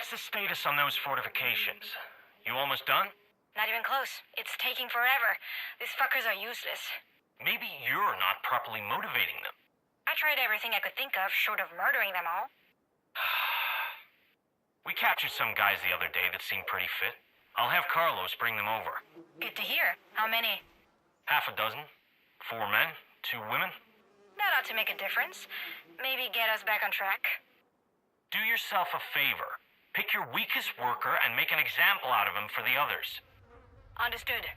What's the status on those fortifications? You almost done? Not even close. It's taking forever. These fuckers are useless. Maybe you're not properly motivating them. I tried everything I could think of, short of murdering them all. We captured some guys the other day that seemed pretty fit. I'll have Carlos bring them over. Good to hear. How many? Half a dozen. 4 men, 2 women. That ought to make a difference. Maybe get us back on track. Do yourself a favor. Pick your weakest worker and make an example out of him for the others. Understood.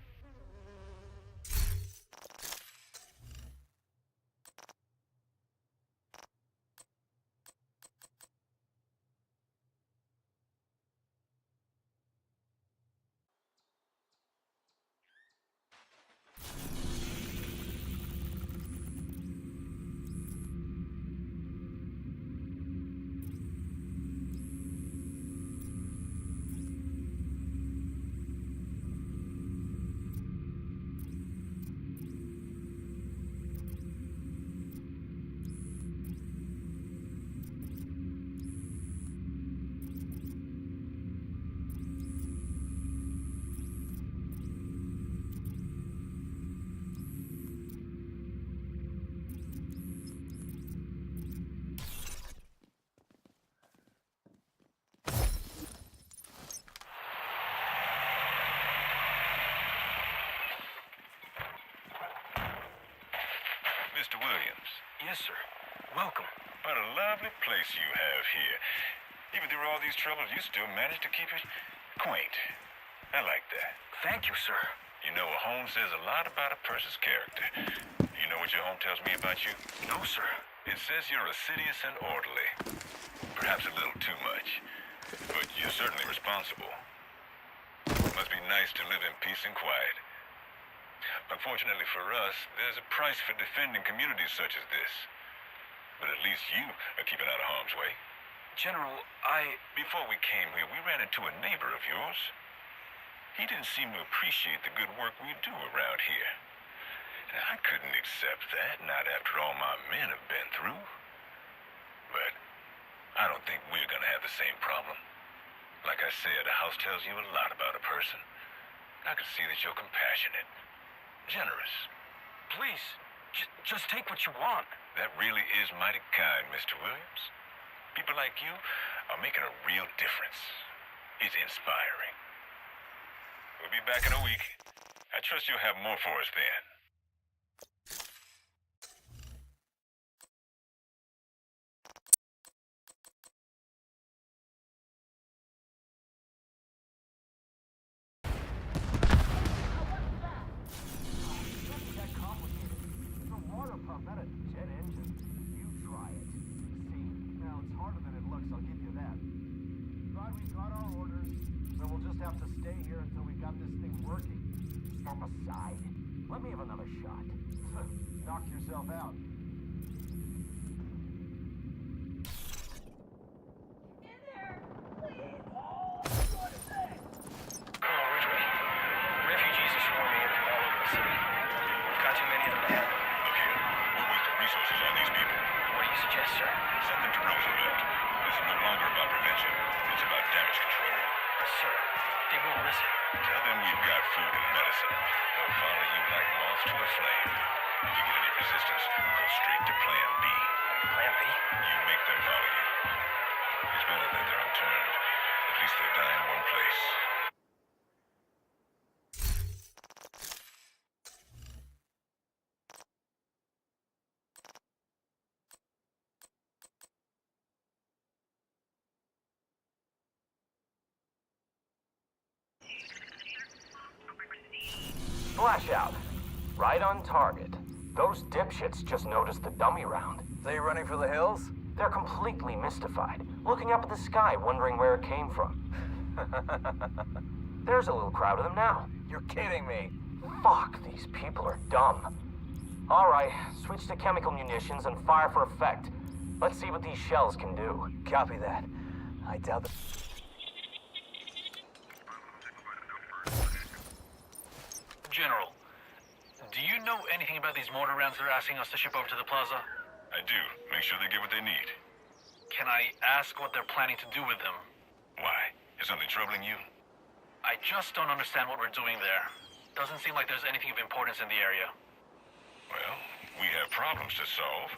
Mr. Williams. Yes, sir. Welcome. What a lovely place you have here. Even through all these troubles, you still manage to keep it quaint. I like that. Thank you, sir. You know, a home says a lot about a person's character. You know what your home tells me about you? No, sir. It says you're assiduous and orderly. Perhaps a little too much. But you're certainly responsible. Must be nice to live in peace and quiet. Unfortunately for us, there's a price for defending communities such as this. But at least you are keeping out of harm's way. General, Before we came here, we ran into a neighbor of yours. He didn't seem to appreciate the good work we do around here. And I couldn't accept that, not after all my men have been through. But I don't think we're gonna have the same problem. Like I said, a house tells you a lot about a person. I can see that you're compassionate. Generous. Please, just take what you want. That really is mighty kind, Mr. Williams. People like you are making a real difference. It's inspiring. We'll be back in a week. I trust you'll have more for us then. Aside. Let me have another shot. Knock yourself out. In there, please. Colonel Ridgeway. Refugees are swarming in from all over the city. We've got too many of them to handle. Look here, we'll waste resources on these people. What do you suggest, sir? Send them to Roosevelt. This is no longer about prevention. It's about damage control. Sir, they won't listen. Tell them we've got food and medicine. They'll follow you like moths to a flame. If you get any resistance, go straight to Plan B. Plan B? You make them follow you. It's better that they're unturned. At least they'll die in one place. Flash out. Right on target. Those dipshits just noticed the dummy round. They running for the hills? They're completely mystified, looking up at the sky, wondering where it came from. There's a little crowd of them now. You're kidding me. Fuck, these people are dumb. All right, switch to chemical munitions and fire for effect. Let's see what these shells can do. Copy that. I doubt that. General, do you know anything about these mortar rounds they're asking us to ship over to the plaza? I do. Make sure they get what they need. Can I ask what they're planning to do with them? Why? Is something troubling you? I just don't understand what we're doing there. Doesn't seem like there's anything of importance in the area. Well, we have problems to solve.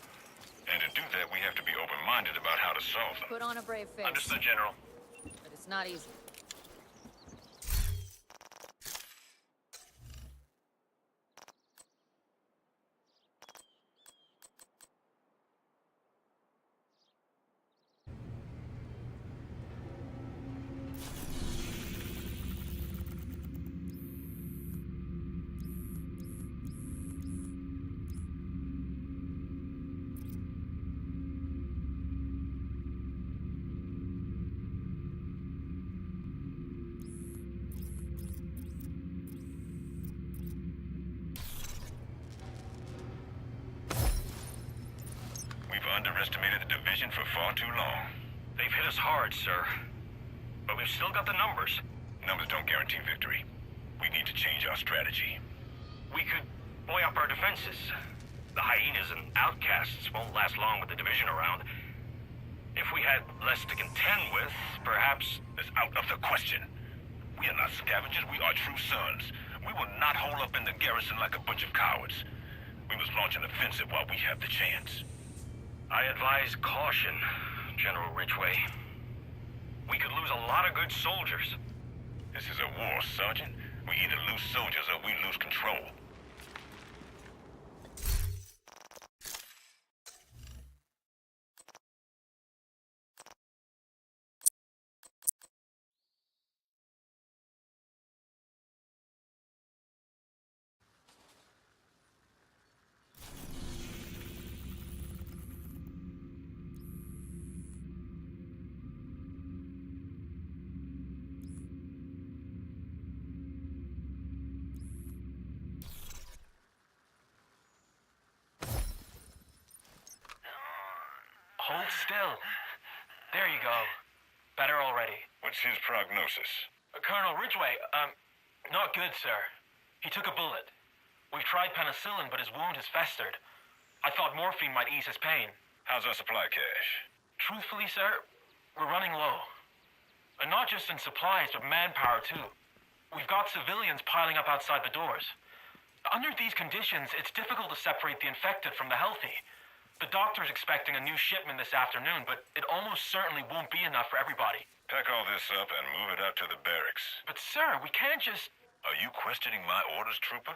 And to do that, we have to be open-minded about how to solve them. Put on a brave face. Understood, General. But it's not easy. We've underestimated the division for far too long. They've hit us hard, sir. But we've still got the numbers. Numbers don't guarantee victory. We need to change our strategy. We could buoy up our defenses. The Hyenas and Outcasts won't last long with the division around. If we had less to contend with, perhaps... That's out of the question. We are not scavengers, we are true sons. We will not hold up in the garrison like a bunch of cowards. We must launch an offensive while we have the chance. I advise caution, General Ridgeway. We could lose a lot of good soldiers. This is a war, Sergeant. We either lose soldiers or we lose control. Hold still. There you go. Better already. What's his prognosis? Colonel Ridgeway, not good, sir. He took a bullet. We've tried penicillin, but his wound has festered. I thought morphine might ease his pain. How's our supply cache? Truthfully, sir, we're running low. And not just in supplies, but manpower, too. We've got civilians piling up outside the doors. Under these conditions, it's difficult to separate the infected from the healthy. The doctor's expecting a new shipment this afternoon, but it almost certainly won't be enough for everybody. Pack all this up and move it out to the barracks. But sir, we can't just... Are you questioning my orders, trooper?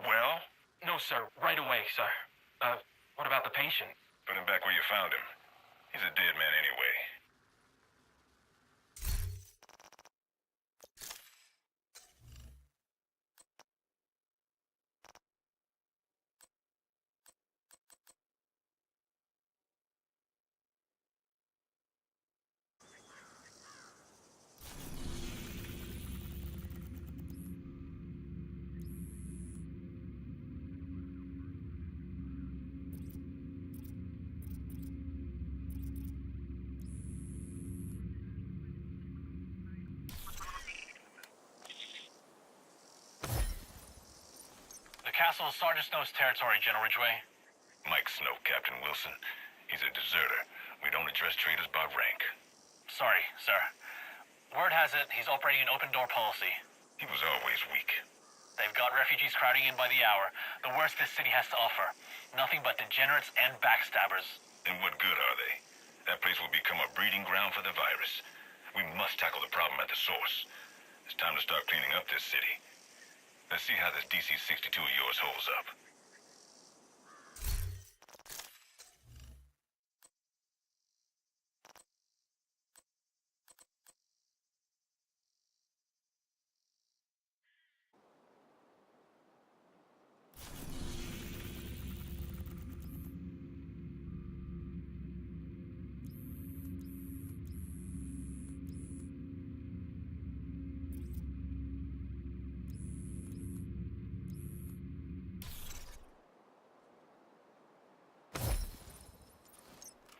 Well? No, sir. Right away, sir. What about the patient? Put him back where you found him. He's a dead man anyway. The castle is Sergeant Snow's territory, General Ridgeway. Mike Snow, Captain Wilson. He's a deserter. We don't address traitors by rank. Sorry, sir. Word has it he's operating an open-door policy. He was always weak. They've got refugees crowding in by the hour. The worst this city has to offer. Nothing but degenerates and backstabbers. And what good are they? That place will become a breeding ground for the virus. We must tackle the problem at the source. It's time to start cleaning up this city. Let's see how this DC-62 of yours holds up.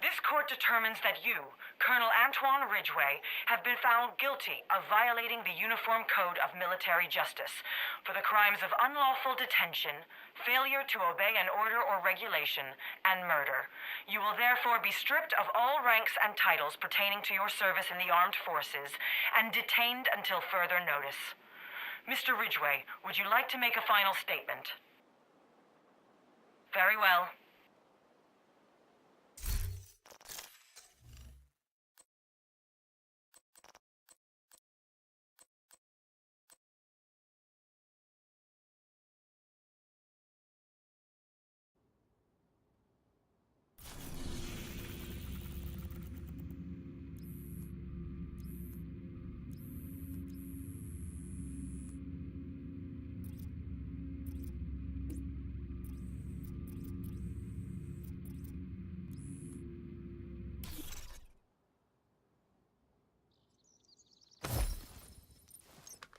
This court determines that you, Colonel Antoine Ridgeway, have been found guilty of violating the Uniform Code of Military Justice for the crimes of unlawful detention, failure to obey an order or regulation, and murder. You will therefore be stripped of all ranks and titles pertaining to your service in the armed forces and detained until further notice. Mr. Ridgeway, would you like to make a final statement? Very well.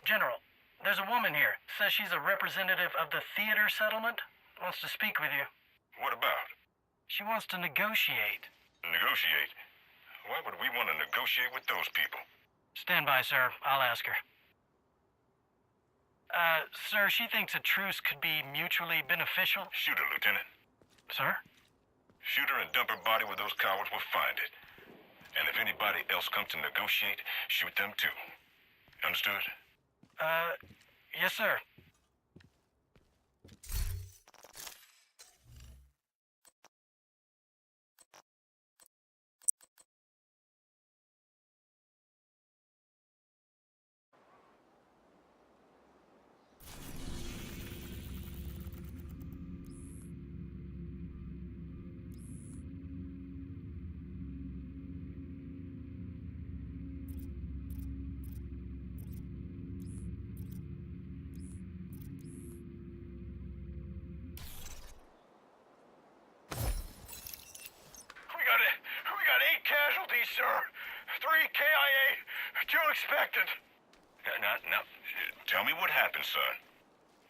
General, there's a woman here. Says she's a representative of the theater settlement. Wants to speak with you. What about? She wants to negotiate. Negotiate? Why would we want to negotiate with those people? Stand by, sir. I'll ask her. Sir, she thinks a truce could be mutually beneficial. Shoot her, Lieutenant. Sir? Shoot her and dump her body where those cowards will find it. And if anybody else comes to negotiate, shoot them too. Understood? Yes, sir. We got 8 casualties, sir. 3 KIA, 2 expected. Now, tell me what happened, son.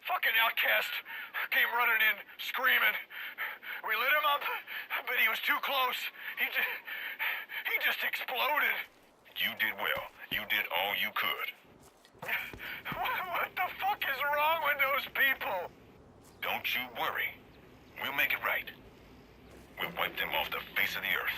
Fucking Outcast came running in, screaming. We lit him up, but he was too close. He just exploded. You did well. You did all you could. What the fuck is wrong with those people? Don't you worry. We'll make it right. We'll wipe them off the face of the earth.